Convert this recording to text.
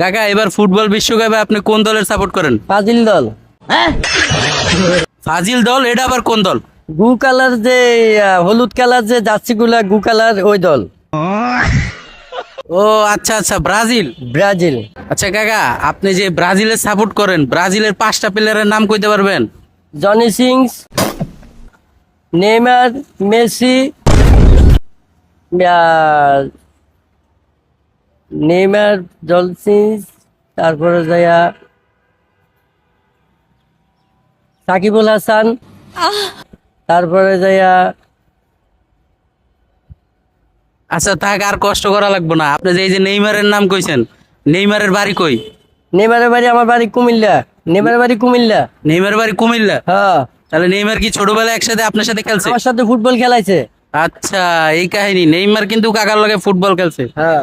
কাকা এবার ফুটবল বিশ্বকাপে আপনি কোন দলের সাপোর্ট করেন? ফাজিল দল। ফাজিল দল, এটা আবার কোন দল? গু কালার যে হলুদ কালার যে জার্সি গুলা গু কালার ওই দল। ও আচ্ছা আচ্ছা, ব্রাজিল। ব্রাজিল। আচ্ছা কাকা, আপনি যে ব্রাজিলের সাপোর্ট করেন, ব্রাজিলের 5টা প্লেয়ারের নাম কইতে পারবেন? জনি সিংস, নেইমার, মেসি, নেইমার, জলসিংস, তারপরে যাইয়া সাকিবুল হাসান, তারপরে যাইয়া আচ্ছা থাক, আর কষ্ট করা লাগবে না। আপনি যে এই যে নেইমারের নাম কইছেন, নেইমারের বাড়ি কই? নেইমারের বাড়ি আমার বাড়ি কুমিল্লা। নেইমারের বাড়ি কুমিল্লা। নেইমারের বাড়ি কুমিল্লা? হ্যাঁ, তাহলে নেইমার কি ছোটবেলায় একসাথে আপনার সাথে খেলছে? আমার সাথে ফুটবল খেলাইছে। আচ্ছা এই কাহিনী। নেইমার কিন্তু কাকার লগে ফুটবল খেলছে। হ্যাঁ।